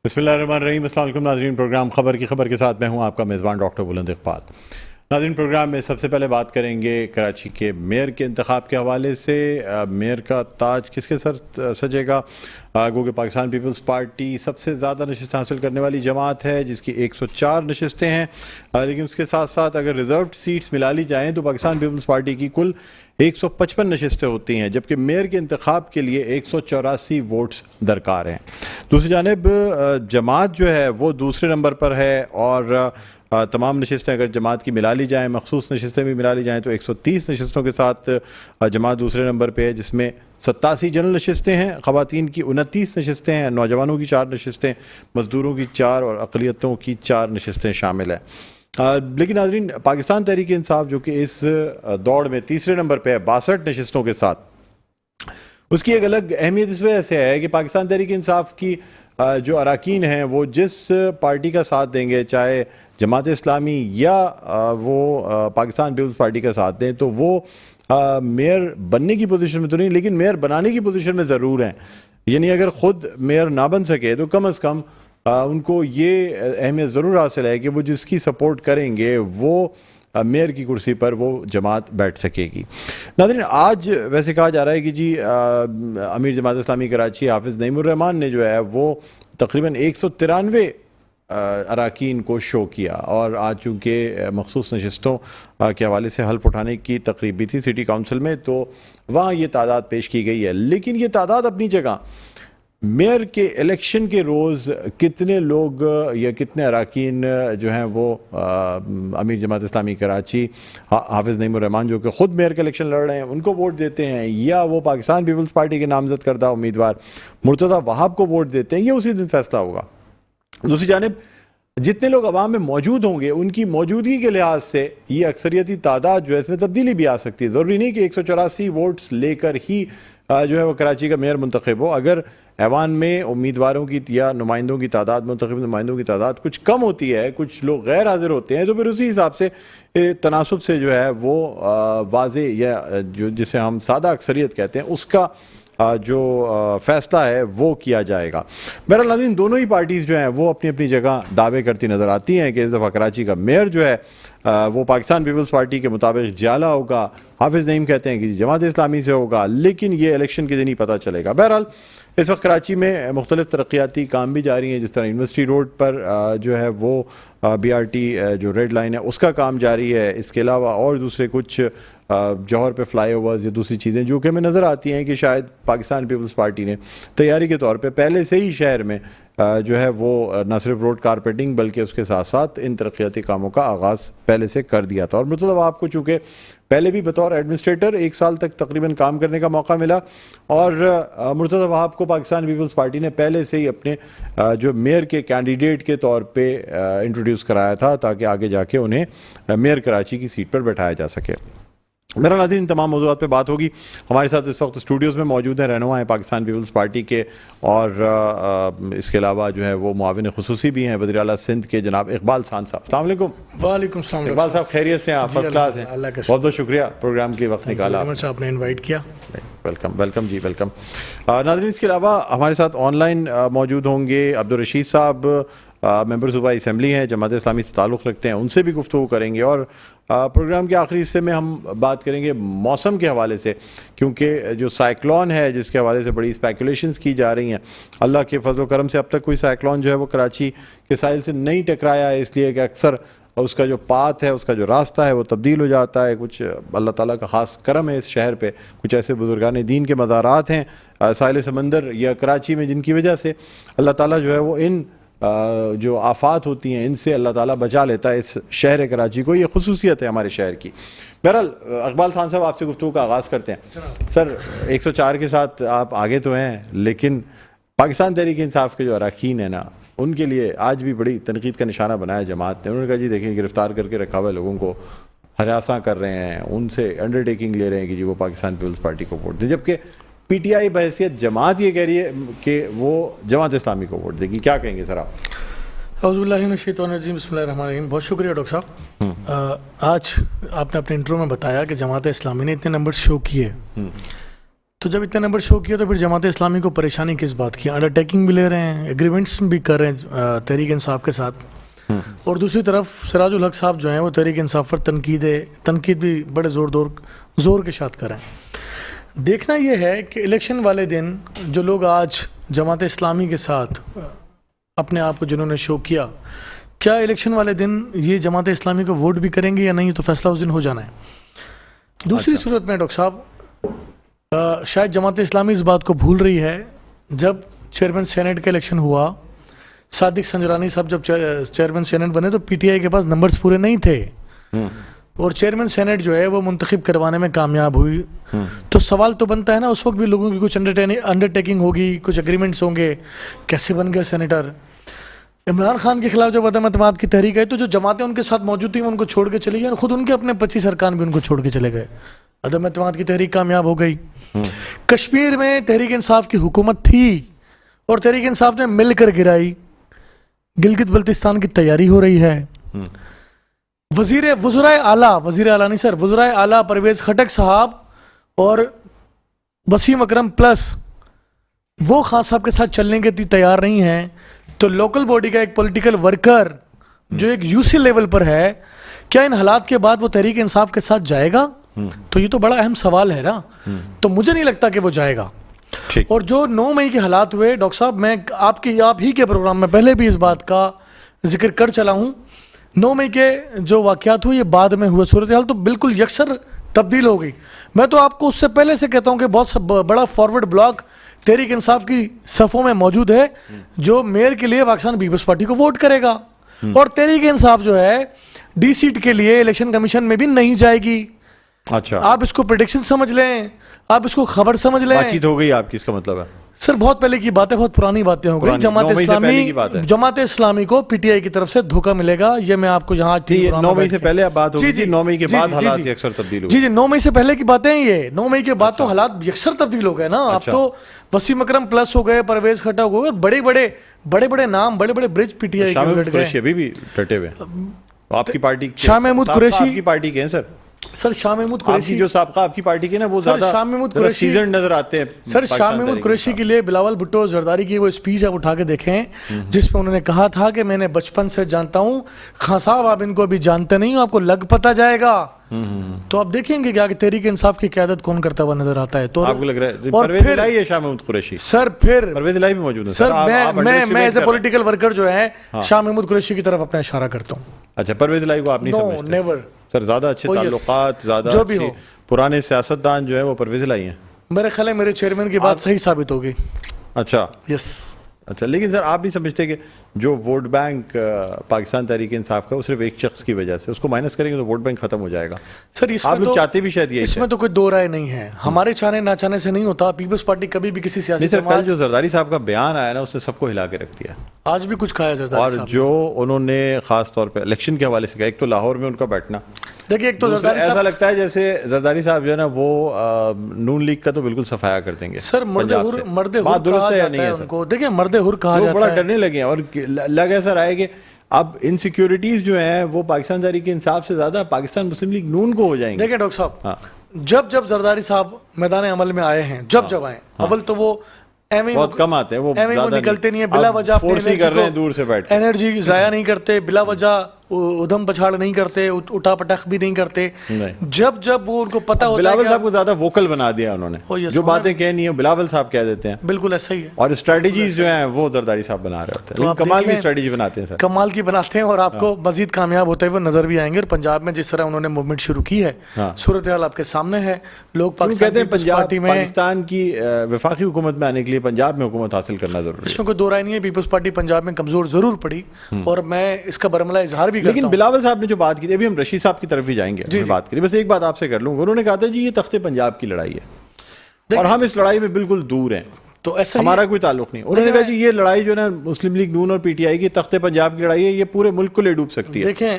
بسم اللہ الرحمن الرحیم۔ السلام علیکم ناظرین، پروگرام خبر کی خبر کے ساتھ میں ہوں آپ کا میزبان ڈاکٹر بلند اقبال۔ ناظرین، پروگرام میں سب سے پہلے بات کریں گے کراچی کے میئر کے انتخاب کے حوالے سے۔ میئر کا تاج کس کے سر سجے گا؟ گو کہ پاکستان پیپلز پارٹی سب سے زیادہ نشستیں حاصل کرنے والی جماعت ہے جس کی 104 نشستیں ہیں، لیکن اس کے ساتھ ساتھ اگر ریزروڈ سیٹس ملا لی جائیں تو پاکستان پیپلز پارٹی کی کل 155 نشستیں ہوتی ہیں، جبکہ میئر کے انتخاب کے لیے 184 ووٹس درکار ہیں۔ دوسری جانب جماعت جو ہے وہ دوسرے نمبر پر ہے، اور تمام نشستیں اگر جماعت کی ملا لی جائیں، مخصوص نشستیں بھی ملا لی جائیں تو 130 نشستوں کے ساتھ جماعت دوسرے نمبر پہ ہے، جس میں 87 جنرل نشستیں ہیں، خواتین کی 29 نشستیں ہیں، نوجوانوں کی 4 نشستیں، مزدوروں کی 4 اور اقلیتوں کی 4 نشستیں شامل ہیں۔ لیکن ناظرین، پاکستان تحریک انصاف جو کہ اس دوڑ میں تیسرے نمبر پہ ہے 62 نشستوں کے ساتھ، اس کی ایک الگ اہمیت اس وجہ سے ہے کہ پاکستان تحریک انصاف کی جو اراکین ہیں وہ جس پارٹی کا ساتھ دیں گے، چاہے جماعت اسلامی یا وہ پاکستان پیپلز پارٹی کا ساتھ دیں، تو وہ میئر بننے کی پوزیشن میں تو نہیں لیکن میئر بنانے کی پوزیشن میں ضرور ہیں۔ یعنی اگر خود میئر نہ بن سکے تو کم از کم ان کو یہ اہمیت ضرور حاصل ہے کہ وہ جس کی سپورٹ کریں گے وہ میئر کی کرسی پر وہ جماعت بیٹھ سکے گی۔ ناظرین، آج ویسے کہا جا رہا ہے کہ جی امیر جماعت اسلامی کراچی حافظ نعیم الرحمان نے جو ہے وہ تقریباً 193 اراکین کو شو کیا، اور آج چونکہ مخصوص نشستوں کے حوالے سے حلف اٹھانے کی تقریب بھی تھی سٹی کونسل میں، تو وہاں یہ تعداد پیش کی گئی ہے۔ لیکن یہ تعداد اپنی جگہ میئر کے الیکشن کے روز کتنے لوگ یا کتنے اراکین جو ہیں وہ امیر جماعت اسلامی کراچی حافظ نعیم الرحمان جو کہ خود میئر کا الیکشن لڑ رہے ہیں ان کو ووٹ دیتے ہیں، یا وہ پاکستان پیپلز پارٹی کے نامزد کردہ امیدوار مرتضی وہاب کو ووٹ دیتے ہیں، یہ اسی دن فیصلہ ہوگا۔ دوسری جانب جتنے لوگ عوام میں موجود ہوں گے ان کی موجودگی کے لحاظ سے یہ اکثریتی تعداد جو ہے اس میں تبدیلی بھی آ سکتی ہے۔ ضروری نہیں کہ 184 ووٹس لے کر ہی جو ہے وہ کراچی کا میئر منتخب ہو۔ اگر ایوان میں امیدواروں کی یا نمائندوں کی تعداد، منتخب نمائندوں کی تعداد کچھ کم ہوتی ہے، کچھ لوگ غیر حاضر ہوتے ہیں، تو پھر اسی حساب سے تناسب سے جو ہے وہ واضح یا جو جسے ہم سادہ اکثریت کہتے ہیں اس کا جو فیصلہ ہے وہ کیا جائے گا۔ بہرحال ناظرین، دونوں ہی پارٹیز جو ہیں وہ اپنی اپنی جگہ دعوے کرتی نظر آتی ہیں کہ اس دفعہ کراچی کا میئر جو ہے وہ پاکستان پیپلز پارٹی کے مطابق جعلا ہوگا۔ حافظ نعیم کہتے ہیں کہ جماعت اسلامی سے ہوگا، لیکن یہ الیکشن کے دن ہی پتہ چلے گا۔ بہرحال اس وقت کراچی میں مختلف ترقیاتی کام بھی جاری ہیں، جس طرح یونیورسٹی روڈ پر جو ہے وہ BRT جو ریڈ لائن ہے اس کا کام جاری ہے۔ اس کے علاوہ اور دوسرے کچھ جوہر پہ فلائی اوورز یا دوسری چیزیں جو کہ ہمیں نظر آتی ہیں کہ شاید پاکستان پیپلز پارٹی نے تیاری کے طور پہ پہلے سے ہی شہر میں جو ہے وہ نہ صرف روڈ کارپیٹنگ بلکہ اس کے ساتھ ساتھ ان ترقیاتی کاموں کا آغاز پہلے سے کر دیا تھا۔ اور مرتضی وہاب کو چونکہ پہلے بھی بطور ایڈمنسٹریٹر 1 سال تک تقریباً کام کرنے کا موقع ملا، اور مرتضی وہاب کو پاکستان پیپلز پارٹی نے پہلے سے ہی اپنے جو میئر کے کینڈیڈیٹ کے طور پہ انٹروڈیوس کرایا تھا تاکہ آگے جا کے انہیں میئر کراچی کی سیٹ پر بٹھایا جا سکے۔ میرا ناظرین، ان تمام موضوعات پہ بات ہوگی۔ ہمارے ساتھ اس وقت اسٹوڈیوز میں موجود ہیں رہنما ہیں پاکستان پیپلز پارٹی کے، اور اس کے علاوہ جو ہے وہ معاون خصوصی بھی ہیں وزیر اعلیٰ سندھ کے جناب اقبال خان صاحب۔ السلام علیکم۔ وعلیکم السلام۔ اقبال صاحب خیریت سے ہیں؟ آپ فرسٹ کلاس ہیں، بہت بہت شکریہ پروگرام کے وقت نکالا آپ نے انوائٹ کیا۔ ویلکم جی، ویلکم۔ ناظرین، اس کے علاوہ ہمارے ساتھ آن لائن موجود ہوں گے عبدالرشید صاحب، ممبر صوبائی اسمبلی ہیں، جماعت اسلامی سے تعلق رکھتے ہیں، ان سے بھی گفتگو کریں گے، اور پروگرام کے آخری حصے میں ہم بات کریں گے موسم کے حوالے سے، کیونکہ جو سائیکلون ہے جس کے حوالے سے بڑی اسپیکولیشنز کی جا رہی ہیں، اللہ کے فضل و کرم سے اب تک کوئی سائیکلون جو ہے وہ کراچی کے ساحل سے نہیں ٹکرایا ہے، اس لیے کہ اکثر اس کا جو پاتھ ہے، اس کا جو راستہ ہے وہ تبدیل ہو جاتا ہے۔ کچھ اللہ تعالیٰ کا خاص کرم ہے اس شہر پہ، کچھ ایسے بزرگان دین کے مزارات ہیں ساحل سمندر یا کراچی میں جن کی وجہ سے اللہ تعالیٰ جو ہے وہ ان جو آفات ہوتی ہیں ان سے اللہ تعالیٰ بچا لیتا ہے اس شہر کراچی کو۔ یہ خصوصیت ہے ہمارے شہر کی۔ بہرحال اقبال خان صاحب، آپ سے گفتگو کا آغاز کرتے ہیں۔ سر، 104 کے ساتھ آپ آگے تو ہیں، لیکن پاکستان تحریک انصاف کے جو اراکین ہیں نا، ان کے لیے آج بھی بڑی تنقید کا نشانہ بنایا جماعت نے۔ انہوں نے کہا جی دیکھیں، گرفتار کر کے رکھا ہوا لوگوں کو ہراساں کر رہے ہیں، ان سے انڈر ٹیکنگ لے رہے ہیں کہ جی وہ پاکستان پیپلز پارٹی کو ووٹ دیں، جبکہ PTI بحیثیت جماعت یہ کہہ رہی ہے کہ وہ جماعت اسلامی کو ووٹ دے گی۔ کیا کہیں گے سر آپ؟ اعوذ باللہ من الشیطان الرجیم، بسم اللہ الرحمن الرحیم۔ بہت شکریہ ڈاکٹر صاحب۔ آج آپ نے اپنے انٹرو میں بتایا کہ جماعت اسلامی نے اتنے نمبر شو کیے، تو جب اتنے نمبر شو کیا تو پھر جماعت اسلامی کو پریشانی کس بات کی؟ انڈر ٹیکنگ بھی لے رہے ہیں، ایگریمنٹس بھی کر رہے ہیں تحریک انصاف کے ساتھ، اور دوسری طرف سراج الحق صاحب جو ہیں وہ تحریک انصاف پر تنقید بھی بڑے زور کے ساتھ کر رہے ہیں۔ دیکھنا یہ ہے کہ الیکشن والے دن جو لوگ آج جماعت اسلامی کے ساتھ اپنے آپ کو جنہوں نے شو کیا، کیا الیکشن والے دن یہ جماعت اسلامی کو ووٹ بھی کریں گے یا نہیں، تو فیصلہ اس دن ہو جانا ہے۔ دوسری صورت میں ڈاکٹر صاحب شاید جماعت اسلامی اس بات کو بھول رہی ہے، جب چیئرمین سینٹ کا الیکشن ہوا، صادق سنجرانی صاحب جب چیئرمین سینٹ بنے تو پی ٹی آئی کے پاس نمبرز پورے نہیں تھے، اور چیئرمین سینٹ جو ہے وہ منتخب کروانے میں کامیاب ہوئی، تو سوال تو بنتا ہے نا، اس وقت بھی لوگوں کی کچھ انڈر ٹیکنگ ہوگی، کچھ اگریمنٹس ہوں گے، کیسے بن گیا سینیٹر؟ عمران خان کے خلاف جب عدم اعتماد کی تحریک آئی تو جو جماعتیں ان کے ساتھ موجود تھیں ان کو چھوڑ کے چلی گئی، خود ان کے اپنے 25 ارکان بھی ان کو چھوڑ کے چلے گئے، عدم اعتماد کی تحریک کامیاب ہو گئی۔ کشمیر میں تحریک انصاف کی حکومت تھی اور تحریک انصاف نے مل کر گرائی، گلگت بلتستان کی تیاری ہو رہی ہے۔ وزرائے اعلیٰ پرویز خٹک صاحب اور وسیم اکرم پلس وہ خان صاحب کے ساتھ چلنے کے تیار نہیں ہیں، تو لوکل باڈی کا ایک پولیٹیکل ورکر جو ایک یو سی لیول پر ہے، کیا ان حالات کے بعد وہ تحریک انصاف کے ساتھ جائے گا؟ تو یہ تو بڑا اہم سوال ہے نا، تو مجھے نہیں لگتا کہ وہ جائے گا۔ اور جو 9 مئی کے حالات ہوئے ڈاکٹر صاحب، میں آپ ہی کے پروگرام میں پہلے بھی اس بات کا ذکر کر چلا ہوں، 9 مئی کے جو واقعات ہوئے یہ بعد میں ہوئے، صورتحال تو بالکل یکسر تبدیل ہو گئی۔ میں تو آپ کو اس سے پہلے سے کہتا ہوں کہ بہت بڑا فارورڈ بلاک تحریک انصاف کی صفوں میں موجود ہے جو میئر کے لیے پاکستان پیپلز پارٹی کو ووٹ کرے گا، اور تحریک انصاف جو ہے ڈی سیٹ کے لیے الیکشن کمیشن میں بھی نہیں جائے گی۔ اچھا، آپ اس کو پریڈکشن سمجھ لیں، آپ اس کو خبر سمجھ لیں۔ بات چیت ہو گئی آپ کی، اس کا مطلب ہے سر بہت پہلے کی بات ہے، بہت پرانی باتیں ہو گئی۔ جماعت اسلامی کو پی ٹی آئی کی طرف سے دھوکہ ملے گا، یہ میں آپ کو یہاں 9 مئی سے پہلے بات ہو گئی، 9 مئی کے بعد حالات یکسر تبدیل ہو گئے۔ جی 9 مئی سے پہلے کی باتیں ہیں یہ، 9 مئی کے بعد تو حالات یکسر تبدیل ہو گئے نا۔ اب تو وسیم اکرم پلس ہو گئے، پرویز خٹک ہو گئے، بڑے نام، بڑے برج پی ٹی آئی کے لٹ گئے۔ ابھی بھی ڈٹے ہوئے آپ کی پارٹی، شاہ محمود قریشی کی پارٹی کے ہیں سر شاہ محمود قریشی جو سابقہ آپ کی پارٹی کے نا، وہ زیادہ سیزن نظر آتے ہیں۔ سر شاہ محمود قریشی کے لیے بلاول بھٹو زرداری کی وہ اسپیچ آپ اٹھا کے دیکھیں، جس میں انہوں نے کہا تھا کہ میں نے بچپن سے جانتا ہوں خان صاحب، آپ ان کو ابھی جانتے نہیں ہو، آپ کو لگ پتہ جائے گا۔ تو آپ دیکھیں گے کہ تحریک انصاف کی قیادت کون کرتا ہوا نظر آتا ہے۔ تو آپ کو لگ رہا ہے پرویز الہی ہے شاہ محمود قریشی؟ سر پھر پرویز الہی بھی موجود ہے سر، میں ایز اے پولیٹیکل ورکر جو ہے شاہ محمود قریشی کی طرف اپنا اشارہ کرتا ہوں۔ اچھا، پرویز الہی کو آپ نہیں سمجھتے؟ نیور سر، زیادہ اچھے تعلقات، زیادہ جو بھی ہو، پرانے سیاستدان جو ہے وہ پرویز الہی ہیں۔ میرے خیال ہے میرے چیئرمین کی بات صحیح ثابت ہوگی۔ اچھا یس، اچھا، لیکن سر آپ نہیں سمجھتے کہ جو ووٹ بینک پاکستان تحریک انصاف کا وہ صرف ایک شخص کی وجہ سے، اس کو مائنس کریں گے تو ووٹ بینک ختم ہو جائے گا؟ سر آپ لوگ چاہتے بھی شاید یہی، اس میں تو کوئی دو رائے نہیں ہے، ہمارے چاہنے نہ چاہنے سے نہیں ہوتا۔ پیپلز پارٹی کبھی بھی کسی سیاسی سر، کل جو زرداری صاحب کا بیان آیا نا، اس نے سب کو ہلا کے رکھ دیا، آج بھی کچھ کھایا زرداری اور صاحب، جو انہوں نے خاص طور پہ الیکشن کے حوالے سے کہا، ایک تو لاہور میں ان کا بیٹھنا، دیکھیے ایک تو زرداری ایسا لگتا ہے جیسے زرداری صاحب جو ہے نا وہ نون لیگ کا تو بالکل صفایا کر دیں گے۔ سر مرد حر کہا جاتا ہے ان کو، دیکھیں مرد حر کہا جاتا ہے، بڑا ڈرنے لگے ہیں، اور لگ ایسا رہا ہے کہ اب انسیکیورٹیز جو ہیں وہ پاکستان تحریک انصاف سے زیادہ پاکستان مسلم لیگ نون کو ہو جائیں گے۔ دیکھیں ڈاکٹر صاحب، جب زرداری صاحب میدان عمل میں آئے ہیں، جب آئے اول تو وہ بہت کم آتے ہیں، وہ نکلتے نہیں ہیں، بلا وجہ فورس ہی کر رہے ہیں، دور سے بیٹھ انرجی ضائع نہیں کرتے، بلا وجہ ادھم پچھاڑ نہیں کرتے، اٹھا پٹخ بھی نہیں کرتے۔ جب وہ ان کو پتہ ہوتا ہے، بلاول صاحب کو زیادہ ووکل بنا دیا انہوں نے، جو باتیں کہنی ہیں بلاول صاحب کہہ دیتے ہیں، بالکل ایسا ہی ہے، اور اسٹریٹجیز جو ہیں وہ زرداری صاحب بنا رہے ہوتے ہیں، لیکن کمال کی اسٹریٹجی بناتے ہیں سر، کمال کی بناتے ہیں، اور آپ کو مزید کامیاب ہوتے ہوئے نظر بھی آئیں گے۔ اور پنجاب میں جس طرح انہوں نے موومنٹ شروع کی ہے، صورتحال آپ کے سامنے ہے، لوگ کہتے ہیں پاکستان کی وفاقی حکومت میں آنے کے لیے پنجاب میں حکومت حاصل کرنا ضروری ہے۔ اس میں کوئی دو رائے نہیں ہے، پیپلز پارٹی پنجاب میں کمزور ضرور پڑی، اور میں اس کا برملا اظہار بھی کرتا ہوں۔ لیکن بلاول صاحب نے جو بات کی تھی، ابھی ہم رشید صاحب کی طرف بھی جائیں گے، بات کری، بس ایک بات آپ سے کر لوں، انہوں نے کہا تھا جی یہ تخت پنجاب کی لڑائی ہے اور ہم اس لڑائی میں بالکل دور ہیں، تو ایسا ہمارا کوئی تعلق نہیں۔ انہوں نے کہا جی یہ لڑائی جو ہے نا مسلم لیگ نون اور پی ٹی آئی کی تخت پنجاب کی لڑائی ہے، یہ پورے ملک کو لے ڈوب سکتی ہے۔ دیکھیں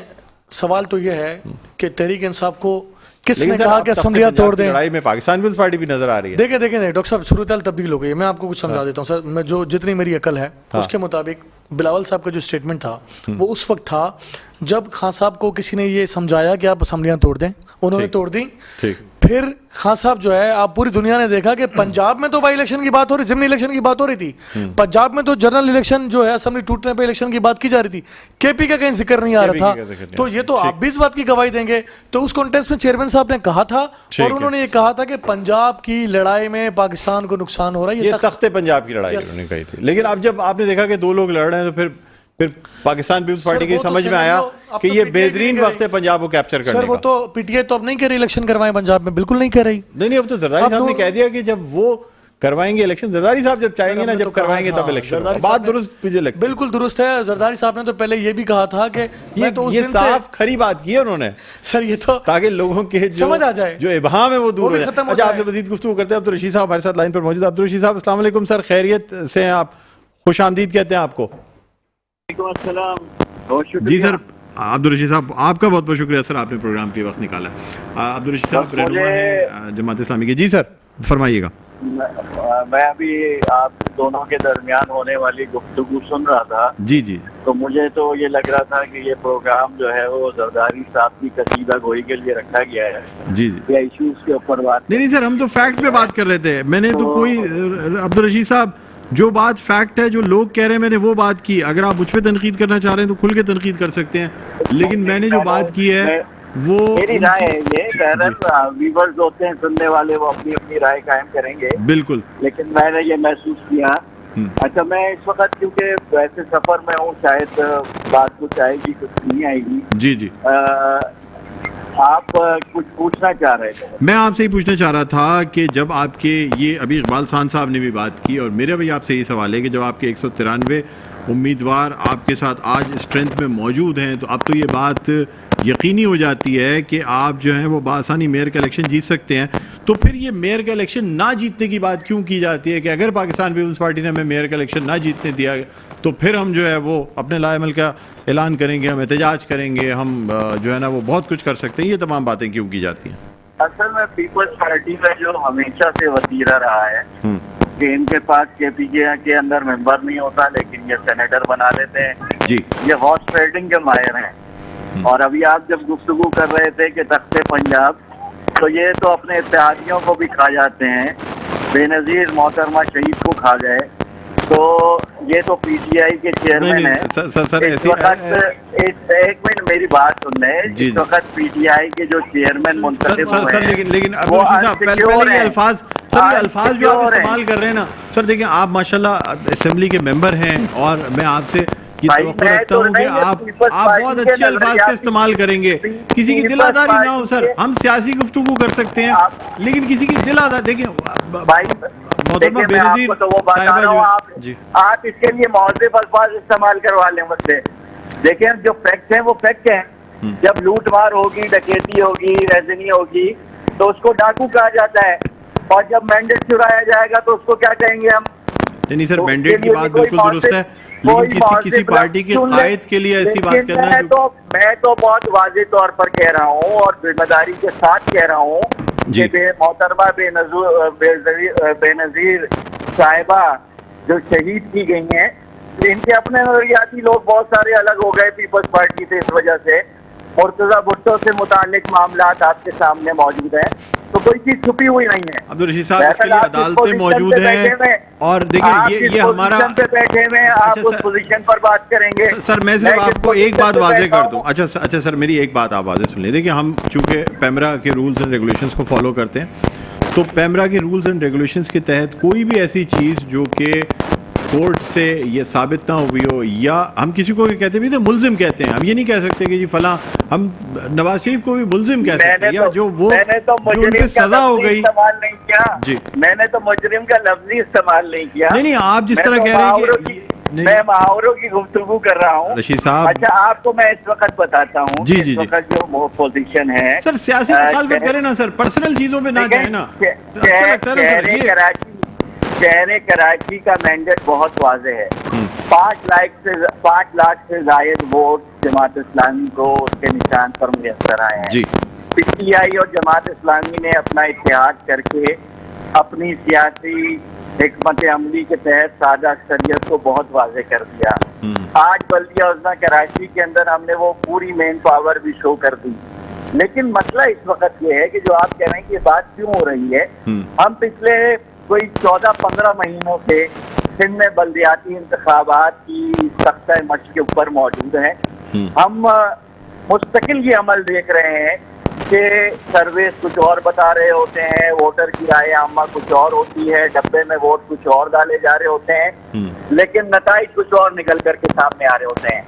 سوال تو یہ ہے کہ تحریک انصاف کو کس نے کہا کہ اسمبلیاں توڑ دیں؟ لڑائی میں پاکستان پیپلز پارٹی بھی نظر آ رہی ہے۔ دیکھیں ڈاکٹر صاحب، صورتحال تبدیل ہو گئی ہے، میں آپ کو کچھ سمجھا دیتا ہوں سر، میں جو جتنی میری عقل ہے اس کے مطابق بلاول صاحب کا جو اسٹیٹمنٹ تھا وہ اس وقت تھا جب خان صاحب کو کسی نے یہ سمجھایا کہ آپ اسمبلیاں توڑ دیں، انہوں نے توڑ دی. ٹھیک. پھر خان صاحب جو ہے آپ پوری دنیا نے دیکھا کہ پنجاب میں تو بائی الیکشن کی بات ہو رہی, ضمنی الیکشن کی بات ہو رہی تھی, پنجاب میں تو جنرل الیکشن جو ہے اسمبلی ٹوٹنے پہ الیکشن کی بات کی جا رہی تھی, کے پی کا کہیں ذکر نہیں آ رہا تھا. تو یہ تو آپ بھی اس بات کی گواہی دیں گے. تو اس کانٹیکسٹ میں چیئرمین صاحب نے کہا تھا اور انہوں نے یہ کہا تھا کہ پنجاب کی لڑائی میں پاکستان کو نقصان ہو رہا ہے, یہ تخت پنجاب کی لڑائی انہوں نے کہی تھی. لیکن اب جب آپ نے دیکھا کہ دو لوگ لڑ رہے ہیں تو پھر پاکستان پیپلز پارٹی کی سمجھ میں آیا کہ یہ بہترین وقت ہے پنجاب کو کیپچر کرنے کا. سر وہ تو پی ٹی آئی تو اب نہیں کہہ رہی الیکشن کروائیں پنجاب میں, بالکل نہیں کہہ رہی. نہیں, اب تو زرداری صاحب نے کہہ دیا کہ جب وہ کروائیں گے الیکشن, زرداری صاحب جب چاہیں گے نا جب کروائیں گے تب الیکشن. بات درست مجھے لگتی ہے, بالکل درست ہے. زرداری صاحب نے تو پہلے یہ بھی کہا تھا کہ یہ صاف کھری بات کی ہے انہوں نے سر, یہ تو تاکہ لوگوں کے سمجھ آ جائے جو ابہام ہے وہ دور ہو جائے. اچھا, آپ سے مزید گفتگو کرتے ہیں. عبدالرشید صاحب ہمارے ساتھ لائن پر موجود. عبدالرشید صاحب السلام علیکم. سر خیریت سے ہیں آپ؟ خوش آمدید کہتے ہیں آپ کو. وعلیکم السلام. جی سر, عبدالرشید صاحب آپ کا بہت بہت شکریہ سر, آپ نے پروگرام کے وقت نکالا. عبدالرشید صاحب رہنما ہیں جماعت اسلامی کے. جی سر فرمائیے گا. میں ابھی آپ دونوں کے درمیان ہونے والی گفتگو سن رہا تھا. جی جی. تو مجھے تو یہ لگ رہا تھا کہ یہ پروگرام جو ہے وہ زرداری صاحب کی قصیدہ گوئی کے لیے رکھا گیا ہے. جی جی. یا ایشوز کے اوپر بات نہیں سر, ہم تو فیکٹ پہ بات کر رہے تھے. میں نے تو کوئی عبدالرشید صاحب جو بات فیکٹ ہے, جو لوگ کہہ رہے ہیں, میں نے وہ بات کی. اگر آپ مجھ پہ تنقید کرنا چاہ رہے ہیں تو کھل کے تنقید کر سکتے ہیں, لیکن میں نے جو بات کی ہے وہ میری رائے ہے. یہ بہرحال ویورز ہوتے ہیں سننے والے, وہ اپنی اپنی رائے قائم کریں گے. بالکل. لیکن میں نے یہ محسوس کیا. اچھا, میں اس وقت کیونکہ ویسے سفر میں ہوں, شاید بات کچھ آئے گی کچھ نہیں آئے گی. جی جی. آپ کچھ پوچھنا چاہ رہے تھے؟ میں آپ سے ہی پوچھنا چاہ رہا تھا کہ جب آپ کے یہ ابھی اقبال خان صاحب نے بھی بات کی, اور میرا بھی آپ سے یہ سوال ہے کہ جب آپ کے 193 امیدوار آپ کے ساتھ آج اسٹرینتھ میں موجود ہیں, تو اب تو یہ بات یقینی ہو جاتی ہے کہ آپ جو ہیں وہ بآسانی میئر کا الیکشن جیت سکتے ہیں. تو پھر یہ میئر کا الیکشن نہ جیتنے کی بات کیوں کی جاتی ہے کہ اگر پاکستان پیپلز پارٹی نے ہمیں میئر کا الیکشن نہ جیتنے دیا تو پھر ہم جو ہے وہ اپنے لائے عمل کا اعلان کریں گے, ہم احتجاج کریں گے, ہم جو ہے نا وہ بہت کچھ کر سکتے ہیں. یہ تمام باتیں کیوں کی جاتی ہیں؟ اصل میں پیپلز پارٹی میں جو ہمیشہ سے وتیرہ رہا ہے کہ ان کے پاس کے پی کے اندر ممبر نہیں ہوتا, لیکن یہ سینیٹر بنا لیتے ہیں. جی. یہ ہارس ٹریڈنگ کے ماہر ہیں. اور ابھی آپ جب گفتگو کر رہے تھے کہ تخت پنجاب, تو یہ تو اپنے اتحادیوں کو بھی کھا جاتے ہیں. بے نظیر محترمہ شہید کو کھا گئے. تو یہ تو پی ٹی آئی کے چیئرمین ہیں. اس وقت ایک منٹ میری بات سن لیں. اس وقت پی ٹی آئی کے جو چیئرمین منتخب ہوئے ہیں, لیکن پہلے یہ الفاظ سر, یہ الفاظ جو آپ استعمال کر رہے ہیں نا سر, دیکھیں آپ ماشاءاللہ اسمبلی کے ممبر ہیں, اور میں آپ سے یہ توقع رکھتا ہوں کہ آپ بہت اچھے الفاظ کا استعمال کریں گے. کسی کی دل آزاری نہ ہو سر. ہم سیاسی گفتگو کر سکتے ہیں, لیکن کسی کی دل آزار دیکھیں محترمہ بے نظیر صاحبہ جو آپ اس کے لیے مہذب الفاظ استعمال کروا لیں مجھ سے. دیکھیں جو فیکٹ ہیں وہ فیکٹ ہیں. جب لوٹ مار ہوگی, ڈکیتی ہوگی, ریزنی ہوگی, تو اس کو ڈاکو کہا جاتا ہے. اور جب مینڈیٹ چرایا جائے گا تو اس کو کیا کہیں گے ہم؟ نہیں سر, مینڈیٹ کی بات بالکل درست ہے, لیکن کسی پارٹی کے قائد کے لیے ایسی بات کرنا ہے. میں تو بہت واضح طور پر کہہ رہا ہوں اور ذمہ داری کے ساتھ کہہ رہا ہوں کہ محترمہ بے نظیر صاحبہ جو شہید کی گئی ہیں, ان کے اپنے نظریاتی لوگ بہت سارے الگ ہو گئے پیپلز پارٹی سے اس وجہ سے. مرتضیٰ بھٹو سے متعلق معاملات آپ کے سامنے موجود ہیں, تو کوئی چیز چھپی ہوئی نہیں ہے. عبدالرشید صاحب اس کے لیے عدالتیں موجود ہیں, اور دیکھیں یہ ہمارا بیٹھے ہوئے آپ اس پوزیشن پر بات کریں گے. سر میں صرف آپ کو ایک بات واضح کر دوں. اچھا سر, میری ایک بات آپ واضح سن لیں. دیکھیں ہم چونکہ پیمرا کے رولز اینڈ ریگولیشنز کو فالو کرتے ہیں, تو پیمرا کے رولز اینڈ ریگولیشنز کے تحت کوئی بھی ایسی چیز جو کہ کورٹ سے یہ ثابت نہ ہوئی ہو, یا ہم کسی کو کہتے بھی تو ملزم کہتے ہیں, ہم یہ نہیں کہہ سکتے کہ جی فلاں, ہم نواز شریف کو بھی ملزم کہہ سکتے ہیں, یا جو وہ جو ان پہ سزا ہو گئی. جی, میں نے تو مجرم کا لفظی استعمال نہیں کیا. نہیں آپ جس طرح کہہ رہے ہیں کہ میں محاوروں کی گفتگو کر رہا ہوں رشید صاحب. اچھا, آپ کو میں اس وقت بتاتا ہوں. جی اس وقت جو پوزیشن ہے سر, سیاسی مخالفت کریں نا سر, پرسنل چیزوں پہ نہ جائیں نا. اچھا لگتا ہے نا سر. شہر کراچی کا مینڈیٹ بہت واضح ہے. 5 لاکھ سے زائد ووٹ جماعت اسلامی کو اس کے نشان پر میسر آئے ہیں. پی ٹی آئی اور جماعت اسلامی نے اپنا اتحاد کر کے اپنی سیاسی حکمت عملی کے تحت سادہ اکثریت کو بہت واضح کر دیا. آج بلدیہ عظمیٰ کراچی کے اندر ہم نے وہ پوری مین پاور بھی شو کر دی. لیکن مسئلہ اس وقت یہ ہے کہ جو آپ کہہ رہے ہیں کہ یہ بات کیوں ہو رہی ہے، ہم پچھلے کوئی 14-15 مہینوں سے سندھ میں بلدیاتی انتخابات کی تختہ مشق کے اوپر موجود ہیں. ہم مستقل یہ عمل دیکھ رہے ہیں کہ سرویز کچھ اور بتا رہے ہوتے ہیں، ووٹر کی رائے عامہ کچھ اور ہوتی ہے، ڈبے میں ووٹ کچھ اور ڈالے جا رہے ہوتے ہیں، لیکن نتائج کچھ اور نکل کر کے سامنے آ رہے ہوتے ہیں.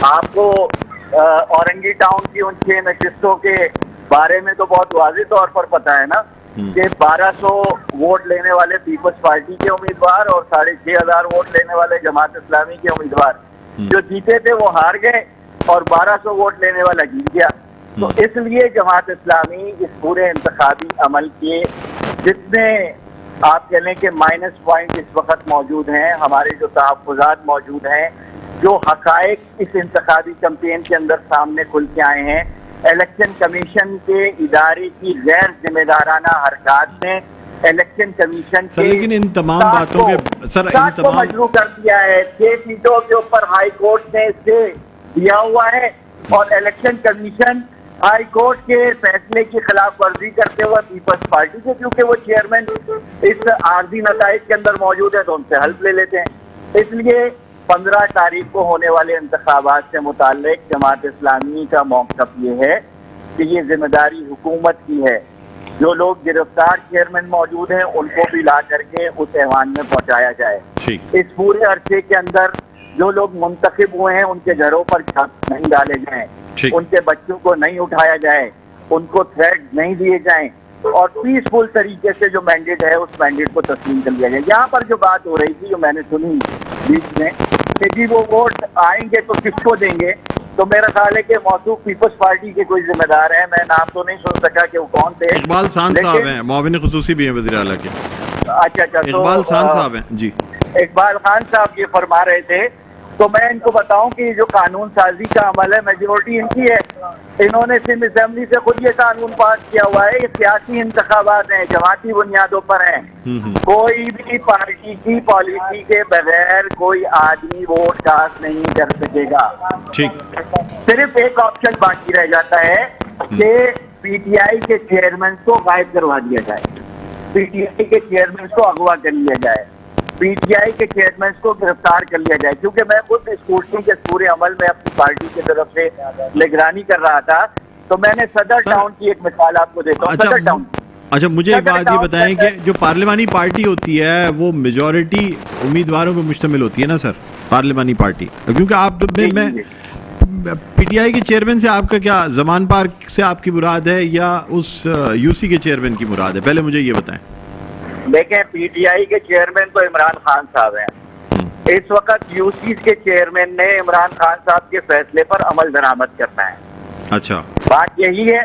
آپ کو اورنگی ٹاؤن کی ان 6 نشستوں کے بارے میں تو بہت واضح طور پر پتا ہے نا کہ 1200 ووٹ لینے والے پیپلز پارٹی کے امیدوار اور 6500 ووٹ لینے والے جماعت اسلامی کے امیدوار جو جیتے تھے وہ ہار گئے اور 1200 ووٹ لینے والا جیت گیا. تو اس لیے جماعت اسلامی اس پورے انتخابی عمل کے جتنے آپ کہہ لیں کہ مائنس پوائنٹ اس وقت موجود ہیں، ہمارے جو تحفظات موجود ہیں، جو حقائق اس انتخابی کمپین کے اندر سامنے کھل کے آئے ہیں، الیکشن کمیشن کے ادارے کی غیر ذمہ دارانہ حرکات نے الیکشن کمیشن سر لیکن ان تمام باتوں کے سر ان تمام مجروح کر دیا ہے. 6 سیٹوں کے اوپر ہائی کورٹ نے اسے دیا ہوا ہے اور الیکشن کمیشن ہائی کورٹ کے فیصلے کی خلاف ورزی کرتے ہوئے پیپلز پارٹی کے، کیونکہ وہ چیئرمین اس عارضی نتائج کے اندر موجود ہے تو ان سے حلف لے لیتے ہیں. اس لیے 15 تاریخ کو ہونے والے انتخابات سے متعلق جماعت اسلامی کا موقف یہ ہے کہ یہ ذمہ داری حکومت کی ہے. جو لوگ گرفتار چیئرمین موجود ہیں ان کو بھی لا کر کے اس ایوان میں پہنچایا جائے. اس پورے عرصے کے اندر جو لوگ منتخب ہوئے ہیں ان کے گھروں پر چھاپے نہیں ڈالے جائیں، ان کے بچوں کو نہیں اٹھایا جائے، ان کو تھریٹ نہیں دیے جائیں اور پیسفل طریقے سے جو مینڈیٹ ہے اس مینڈیٹ کو تسلیم کر لیا جائے. یہاں پر جو بات ہو رہی تھی جو میں نے سنی بیچ میں کہ جی وہ ووٹ آئیں گے تو کس کو دیں گے، تو میرا خیال ہے کہ موصوف پیپلز پارٹی کے کوئی ذمہ دار ہیں، میں نام تو نہیں سن سکا کہ وہ کون تھے. اقبال سان صاحب ہیں، معاون خصوصی بھی ہیں وزیر اعلیٰ کے. اچھا اقبال سان صاحب ہیں جی. اقبال خان صاحب یہ فرما رہے تھے. تو میں ان کو بتاؤں کہ یہ جو قانون سازی کا عمل ہے میجورٹی ان کی ہے. انہوں نے سندھ اسمبلی سے خود یہ قانون پاس کیا ہوا ہے. یہ سیاسی انتخابات ہیں، جماعتی بنیادوں پر ہیں. کوئی بھی پارٹی کی پالیسی کے بغیر کوئی آدمی ووٹ کاسٹ نہیں کر سکے گا. صرف ایک آپشن باقی رہ جاتا ہے کہ پی ٹی آئی کے چیئرمین کو غائب کروا دیا جائے، پی ٹی آئی کے چیئرمین کو اغوا کر لیا جائے، پی ٹی آئی کے چیئرمین کو گرفتار کر لیا جائے. کیونکہ میں خود اسکوٹنی کے پورے عمل میں اپنی پارٹی کی طرف سے نگرانی کر رہا تھا تو میں نے صدر ٹاؤن کی ایک مثال آپ کو دیتا ہوں. صدر ٹاؤن اچھا مجھے ایک بات یہ بتائیں کہ جو پارلیمانی پارٹی ہوتی ہے وہ میجورٹی امیدواروں پہ مشتمل ہوتی ہے نا سر، پارلیمانی پارٹی. کیونکہ آپ میں پی ٹی آئی کے چیئرمین سے آپ کا کیا زمان پارک سے آپ کی مراد ہے یا اس یو سی کے چیئرمین کی مراد ہے؟ پہلے مجھے یہ بتائیں. دیکھیں پی ٹی آئی کے چیئرمین تو عمران خان صاحب ہیں. اس وقت یو سی کے چیئرمین نے عمران خان صاحب کے فیصلے پر عمل درآمد کرنا ہے. اچھا بات یہی ہے.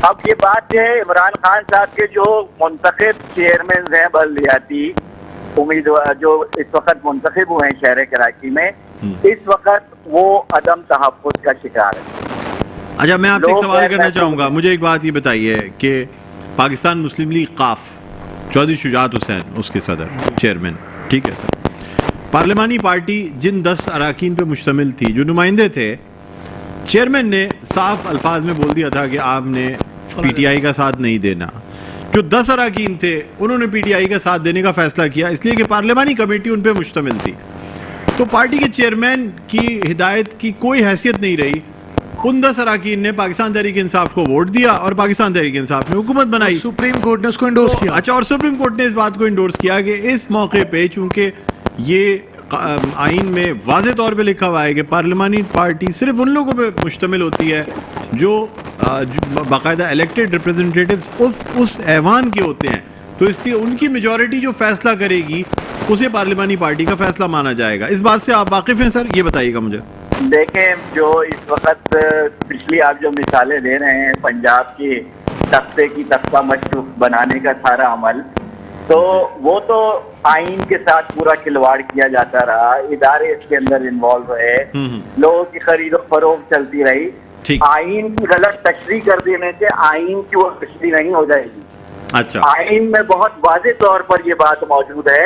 اب یہ بات ہے عمران خان صاحب کے جو منتخب چیئرمین ہیں بلدیاتی امیدوار جو اس وقت منتخب ہوئے ہیں شہر کراچی میں، اس وقت وہ عدم تحفظ کا شکار ہے. اچھا میں آپ سے ایک سوال کرنا چاہوں گا. مجھے ایک بات یہ بتائیے کہ پاکستان مسلم لیگ قاف چودھری شجاعت حسین اس کے صدر چیئرمین، ٹھیک ہے سر، پارلیمانی پارٹی جن 10 اراکین پہ مشتمل تھی، جو نمائندے تھے، چیئرمین نے صاف الفاظ میں بول دیا تھا کہ آپ نے پی ٹی آئی کا ساتھ نہیں دینا. جو 10 اراکین تھے انہوں نے پی ٹی آئی کا ساتھ دینے کا فیصلہ کیا اس لیے کہ پارلیمانی کمیٹی ان پہ مشتمل تھی. تو پارٹی کے چیئرمین کی ہدایت کی کوئی حیثیت نہیں رہی. ان 10 اراکین نے پاکستان تحریک انصاف کو ووٹ دیا اور پاکستان تحریک انصاف نے حکومت بنائی. سپریم کورٹ نے اس کو انڈورس کیا. اچھا، اور سپریم کورٹ نے اس بات کو انڈورس کیا کہ اس موقع پہ چونکہ یہ آئین میں واضح طور پہ لکھا ہوا ہے کہ پارلیمانی پارٹی صرف ان لوگوں پہ مشتمل ہوتی ہے جو باقاعدہ الیکٹڈ ریپرزنٹیٹیوز اس ایوان کے ہوتے ہیں، تو اس لیے ان کی میجورٹی جو فیصلہ کرے گی اسے پارلیمانی پارٹی کا فیصلہ مانا جائے گا. اس بات سے آپ واقف ہیں سر؟ یہ بتائیے گا مجھے. دیکھیں جو اس وقت پچھلی آپ جو مثالیں دے رہے ہیں پنجاب کے تختے کی تختہ مشق بنانے کا سارا عمل، تو وہ تو آئین کے ساتھ پورا کھلواڑ کیا جاتا رہا، ادارے اس کے اندر انوالو رہے، لوگوں کی خرید و فروخت چلتی رہی. آئین کی غلط تشریح کر دینے سے آئین کی وہ تشریح نہیں ہو جائے گی. اچھا، آئین میں بہت واضح طور پر یہ بات موجود ہے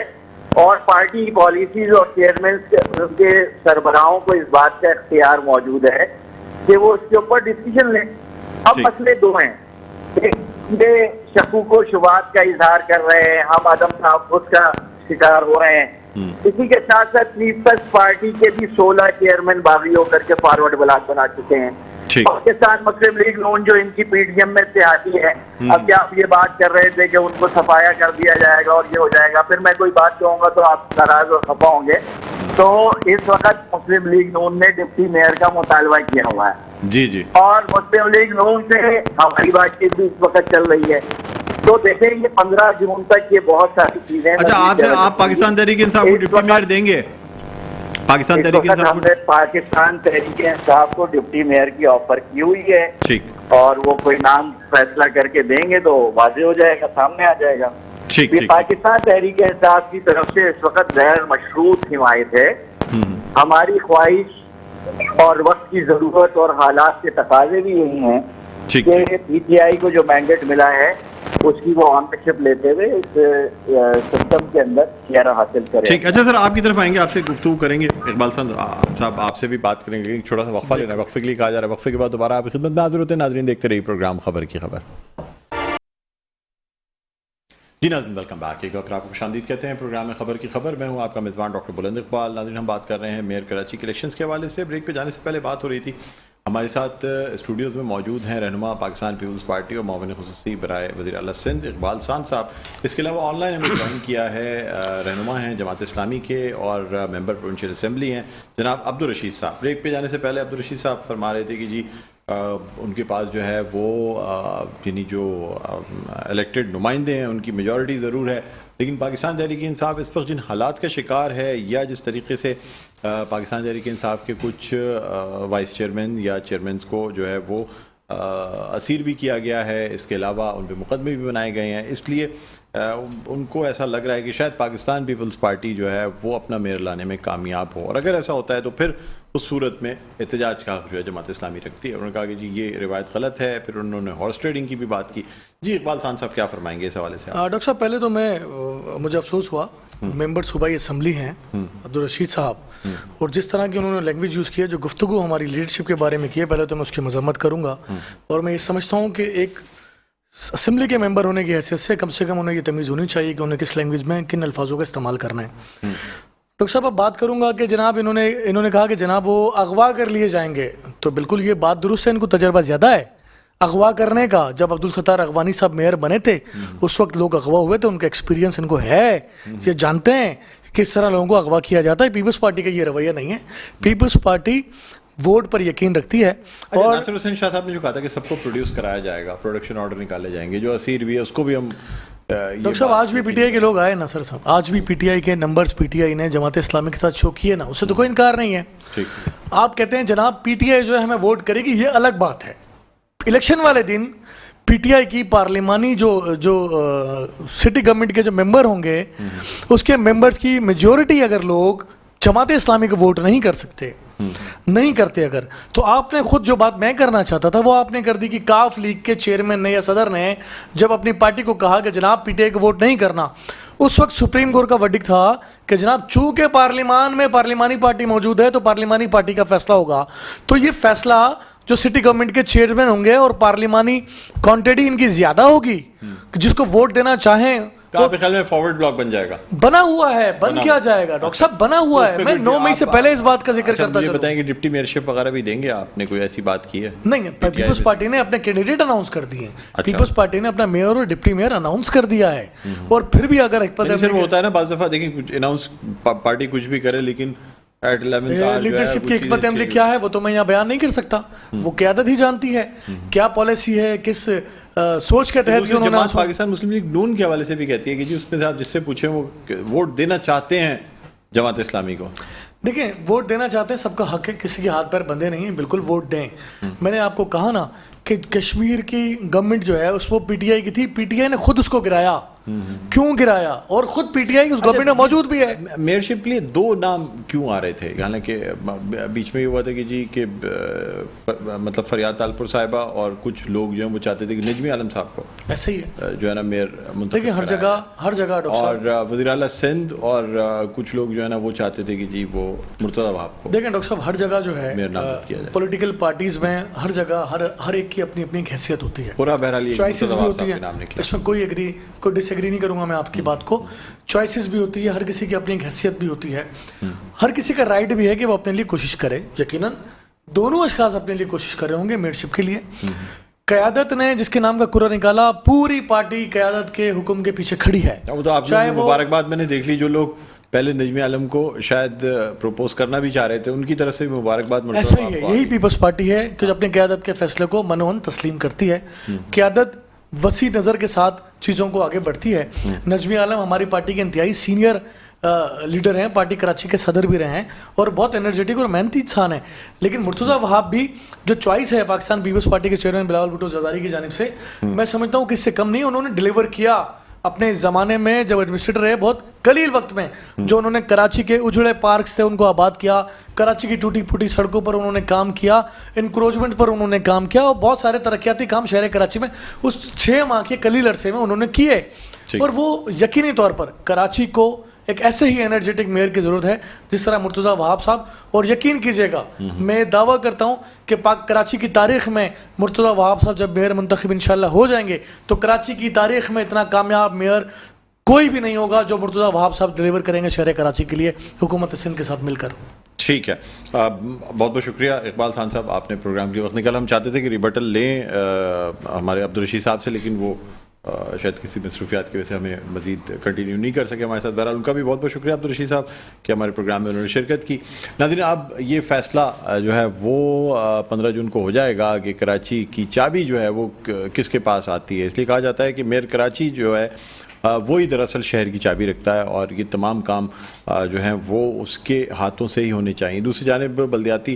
اور پارٹی پالیسیز اور چیئرمین کے سربراہوں کو اس بات کا اختیار موجود ہے کہ وہ اس کے اوپر ڈسیزن لیں. اب مسئلے دو ہیں، ایک یہ شکوک و شبہات کا اظہار کر رہے ہیں، ہم عدم تحفظ کا شکار ہو رہے ہیں، اسی کے ساتھ ساتھ پیپلز پارٹی کے بھی 16 چیئرمین باغی ہو کر کے فارورڈ بلاک بنا چکے ہیں، اور کے ساتھ مسلم لیگ نون جو ان کی پی ڈی ایم میں اتحادی ہے. اب کیا آپ یہ بات کر رہے تھے کہ ان کو صفایا کر دیا جائے گا اور یہ ہو جائے گا، پھر میں کوئی بات کہوں گا تو آپ ناراض اور خفا ہوں گے. تو اس وقت مسلم لیگ نون نے ڈپٹی میئر کا مطالبہ کیا ہوا ہے جی جی، اور مسلم لیگ نون سے ہماری بات چیت بھی اس وقت چل رہی ہے. تو دیکھیں یہ 15 جون تک یہ بہت ساری چیزیں. اچھا، آپ پاکستان تحریک انصاف کو ڈپٹی میئر دیں گے؟ پاکستان تحریک انصاف ہم نے پاکستان تحریک انصاف کو ڈپٹی میئر کی آفر کی ہوئی ہے، ٹھیک، اور وہ کوئی نام فیصلہ کر کے دیں گے تو واضح ہو جائے گا، سامنے آ جائے گا. ٹھیک. پاکستان تحریک انصاف کی طرف سے اس وقت غیر مشروط حمایت ہے. ہماری خواہش اور وقت کی ضرورت اور حالات کے تقاضے بھی یہی ہیں کہ پی ٹی آئی کو جو مینڈیٹ ملا ہے اس کی وہ آنرشپ لیتے ہوئے اس سسٹم کے اندر شیئر حاصل کریں. ٹھیک. اچھا سر، آپ کی طرف آئیں گے، آپ سے گفتگو کریں گے. اقبال صاحب آپ سے بھی بات کریں گے. چھوٹا سا وقفہ لینا ہے، وقفے کے لیے کہا جا رہا ہے. وقفے کے بعد دوبارہ آپ کی خدمت میں حاضر ہوتے ہیں. ناظرین دیکھتے رہیے پروگرام خبر کی خبر. جی ناظرین، ویلکم بیک. ایک بار آپ کو خوش آمدید کہتے ہیں پروگرام میں خبر کی خبر. میں ہوں آپ کا میزبان ڈاکٹر بلند اقبال. ناظرین، ہم بات کر رہے ہیں میئر کراچی کے الیکشنز کے حوالے سے. بریک پہ جانے سے پہلے بات ہو رہی تھی، ہمارے ساتھ اسٹوڈیوز میں موجود ہیں رہنما پاکستان پیپلز پارٹی اور معاون خصوصی برائے وزیر اعلیٰ سندھ اقبال سان صاحب. اس کے علاوہ آن لائن ہمیں جوائن کیا ہے رہنما ہیں جماعت اسلامی کے اور ممبر پروونشل اسمبلی ہیں جناب عبدالرشید صاحب. بریک پہ جانے سے پہلے عبدالرشید صاحب فرما رہے تھے کہ جی ان کے پاس جو ہے وہ یعنی جو الیکٹڈ نمائندے ہیں ان کی میجورٹی ضرور ہے، لیکن پاکستان تحریک انصاف اس وقت جن حالات کا شکار ہے یا جس طریقے سے پاکستان تحریک انصاف کے کچھ وائس چیئرمین یا چیئرمینز کو جو ہے وہ اسیر بھی کیا گیا ہے، اس کے علاوہ ان پہ مقدمے بھی بنائے گئے ہیں، اس لیے ان کو ایسا لگ رہا ہے کہ شاید پاکستان پیپلز پارٹی جو ہے وہ اپنا میئر لانے میں کامیاب ہو. اور اگر ایسا ہوتا ہے تو پھر اس صورت میں احتجاج کا حق جو ہے جماعت اسلامی رکھتی ہے. انہوں نے کہا کہ جی یہ روایت غلط ہے. پھر انہوں نے ہارس ٹریڈنگ کی بھی بات کی. جی اقبال خان صاحب کیا فرمائیں گے اس حوالے سے؟ ڈاکٹر صاحب، پہلے تو مجھے افسوس ہوا، ممبر صوبائی اسمبلی ہیں عبدالرشید صاحب، اور جس طرح کی انہوں نے لینگویج یوز کیا، جو گفتگو ہماری لیڈرشپ کے بارے میں کی ہے، پہلے تو میں اس کی مذمت کروں گا. اور میں یہ سمجھتا ہوں کہ ایک اسمبلی کے ممبر ہونے کی حیثیت سے کم انہیں یہ تمیز ہونی چاہیے کہ انہیں کس لینگویج میں کن الفاظوں کا استعمال کرنا ہے. ڈاکٹر صاحب، اب بات کروں گا کہ جناب انہوں نے کہا کہ جناب وہ اغوا کر لیے جائیں گے، تو بالکل یہ بات درست ہے. ان کو تجربہ زیادہ ہے اغوا کرنے کا. جب عبدالستار اغوانی صاحب میئر بنے تھے اس وقت لوگ اغوا ہوئے تھے، ان کا ایکسپیرینس ان کو ہے، یہ جانتے ہیں کس طرح لوگوں کو اغوا کیا جاتا ہے. پیپلز پارٹی کا یہ رویہ نہیں ہے. پیپلز پارٹی ووٹ پر یقین رکھتی ہے. اور ناصر حسین شاہ صاحب نے جو کہا تھا کہ سب کو پروڈیوس کرایا جائے گا، پروڈکشن آرڈر نکالے جائیں گے، جو اسیر بھی ہے اس کو بھی ہم. ڈاکٹر صاحب، آج بھی پی ٹی آئی کے لوگ آئے ناصر صاحب، آج بھی پی ٹی آئی کے نمبرز پی ٹی آئی نے جماعت اسلامی کے ساتھ شو کیے نا، اس سے تو کوئی انکار نہیں ہے. آپ کہتے ہیں جناب پی ٹی آئی جو ہے ہمیں ووٹ کرے گی، یہ الگ بات ہے. الیکشن والے دن پی ٹی آئی کی پارلیمانی جو سٹی گورنمنٹ کے جو ممبر ہوں گے اس کے ممبرز کی میجورٹی اگر لوگ جماعت اسلامی کو ووٹ نہیں کر سکتے، نہیں کرتے اگر، تو آپ نے خود جو بات میں کرنا چاہتا تھا وہ آپ نے کر دی کہ کاف لیگ کے چیئرمین نے یا صدر نے جب اپنی پارٹی کو کہا کہ جناب پی ٹی آئی کو ووٹ نہیں کرنا، اس وقت سپریم کورٹ کا ورڈکٹ تھا کہ جناب چونکہ پارلیمان میں پارلیمانی پارٹی موجود ہے تو پارلیمانی پارٹی کا فیصلہ ہوگا. تو یہ فیصلہ جو سٹی گورنمنٹ کے چیئرمین ہوں گے اور پارلیمانی کوانٹٹی ان کی زیادہ ہوگی، جس کو ووٹ دینا چاہیں تو آپ کے خیال میں فارورڈ بلاک بن جائے گا؟ بنا ہوا ہے. بن کیا جائے گا ڈاکٹر صاحب؟ بنا ہوا ہے. میں 9 مئی سے پہلے اس بات کا ذکر کرتا چلوں. بتائیں کہ ڈپٹی میئرشپ وغیرہ بھی دیں گے؟ آپ نے کوئی ایسی بات کی ہے؟ نہیں، پیپلز پارٹی نے اپنے کینڈیڈیٹ اناؤنس کر دیے ہیں. پیپلز پارٹی نے اپنا میئر اور ڈپٹی میئر اناؤنس کر دیا ہے. اور پھر بھی اگر ہوتا ہے نا بعض دفعہ، دیکھیں اناؤنس پارٹی کچھ بھی کرے لیکن لیڈرشپ کی حکمت عملی کیا ہے وہ تو میں یہاں بیان نہیں کر سکتا. وہ قیادت ہی جانتی ہے کیا پالیسی ہے، کس سوچ کے تحت. جماعت پاکستان مسلم لیگ نون کے حوالے سے بھی کہتی ہے کہ جی اس میں سے آپ جس سے پوچھیں وہ ووٹ دینا چاہتے ہیں جماعت اسلامی کو. دیکھیں، ووٹ دینا چاہتے ہیں، سب کا حق ہے، کسی کے ہاتھ پیر بندھے نہیں ہیں، بالکل ووٹ دیں. میں نے آپ کو کہا نا کہ کشمیر کی گورنمنٹ جو ہے اس وہ پی ٹی آئی کی تھی، پی ٹی آئی نے خود اس کو گرایا. کیوں گرایا, اور خود P T I us government میں موجود بھی ہے. میئرشپ کے لیے دو نام کیوں آ رہے تھے؟ حالانکہ بیچ میں یہ ہوا تھا کہ جی کہ مطلب فریاد تالپور صاحبہ اور کچھ لوگ جو ہیں وہ چاہتے تھے کہ نجمی عالم صاحب کو ایسا ہی ہے جو ہے نا میئر دیکھیں ہر جگہ اور وزیر اعلیٰ سندھ اور کچھ لوگ جو ہے نا وہ چاہتے تھے کہ جی وہ مرتضیٰ وہاب کو. دیکھیں ڈاکٹر صاحب ہر جگہ جو ہے پولیٹیکل پارٹیز میں ہر جگہ ہر ایک کی اپنی اپنی حیثیت ہوتی ہے, پورا بہرحال چوائسیز بھی ہوتی ہے, اس میں کوئی ڈس ایگری نہیں کروں گا میں آپ کی بات کو. چوائسیز بھی ہوتی ہے, ہر کسی کی اپنی ایک حیثیت بھی ہوتی ہے, ہر کسی کا رائٹ بھی ہے کہ وہ اپنے لیے کوشش کرے. یقیناً دونوں اشخاص اپنے لیے کوشش کر رہے ہوں گے میئرشپ کے لیے. قیادت نے جس کے نام کا کرا نکالا, پوری پارٹی قیادت کے حکم کے پیچھے کھڑی ہے. چاہے مبارکباد میں نے دیکھ لی, جو لوگ پہلے نجمی عالم کو شاید پروپوز کرنا بھی چاہ رہے تھے ان کی طرف سے مبارکباد. ایسا ہی ہے, یہی پیپلز پارٹی ہے کہ جو اپنے قیادت کے فیصلے کو منون تسلیم کرتی ہے. قیادت وسیع نظر کے ساتھ چیزوں کو آگے بڑھتی ہے. نجمی عالم ہماری پارٹی کے انتہائی سینئر لیڈر ہیں, پارٹی کراچی کے صدر بھی رہے ہیں اور بہت انرجیٹک اور محنتی انسان ہیں. لیکن مرتضیٰ وہاب بھی جو چوائس ہے پاکستان پیپلز پارٹی کے چیئرمین بلاول بھٹو زرداری کی جانب سے, میں سمجھتا ہوں کہ اس سے کم نہیں. انہوں نے ڈیلیور کیا اپنے زمانے میں جب ایڈمنسٹریٹر رہے, بہت قلیل وقت میں جو انہوں نے کراچی کے اجڑے پارکس تھے ان کو آباد کیا, کراچی کی ٹوٹی پھوٹی سڑکوں پر انہوں نے کام کیا, انکروچمنٹ پر انہوں نے کام کیا, اور بہت سارے ترقیاتی کام شہر کراچی میں اس 6 ماہ کے قلیل عرصے میں انہوں نے کیے. اور وہ یقینی طور پر کراچی کو ایک ایسے ہی انرجیٹک میئر کی ضرورت ہے جس طرح مرتضیٰ وہاب صاحب. اور یقین کیجیے گا, میں دعویٰ کرتا ہوں کہ کراچی کی تاریخ میں مرتضیٰ وہاب صاحب جب میئر منتخب انشاءاللہ ہو جائیں گے تو کراچی کی تاریخ میں اتنا کامیاب میئر کوئی بھی نہیں ہوگا جو مرتضیٰ وہاب صاحب ڈیلیور کریں گے شہر کراچی کے لیے حکومت سندھ کے ساتھ مل کر. ٹھیک ہے, بہت بہت شکریہ اقبال خان صاحب, آپ نے پروگرام کے وقت نکالا. ہم چاہتے تھے کہ ریبٹل لیں ہمارے عبدالرشید صاحب سے, لیکن وہ شاید کسی مصروفیات کی وجہ سے ہمیں مزید کنٹینیو نہیں کر سکے ہمارے ساتھ. بہرحال ان کا بھی بہت بہت شکریہ عبدالرشید صاحب کہ ہمارے پروگرام میں انہوں نے شرکت کی. ناظرین, اب یہ فیصلہ جو ہے وہ 15 جون کو ہو جائے گا کہ کراچی کی چابی جو ہے وہ کس کے پاس آتی ہے. اس لیے کہا جاتا ہے کہ میئر کراچی جو ہے وہی دراصل شہر کی چابی رکھتا ہے اور یہ تمام کام جو ہیں وہ اس کے ہاتھوں سے ہی ہونے چاہیے. دوسری جانب بلدیاتی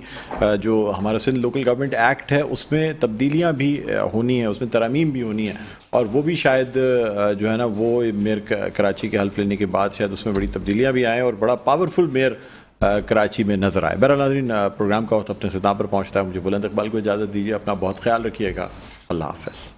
جو ہمارا سندھ لوکل گورنمنٹ ایکٹ ہے اس میں تبدیلیاں بھی ہونی ہیں, اس میں ترامیم بھی ہونی ہیں, اور وہ بھی شاید جو ہے نا وہ میئر کراچی کے حلف لینے کے بعد شاید اس میں بڑی تبدیلیاں بھی آئیں اور بڑا پاورفل میئر کراچی میں نظر آئے. بہرحال ناظرین, پروگرام کا وقت اپنے اختتام پر پہنچتا ہے. مجھے بلند اقبال کو اجازت دیجیے. اپنا بہت خیال رکھیے گا. اللہ حافظ.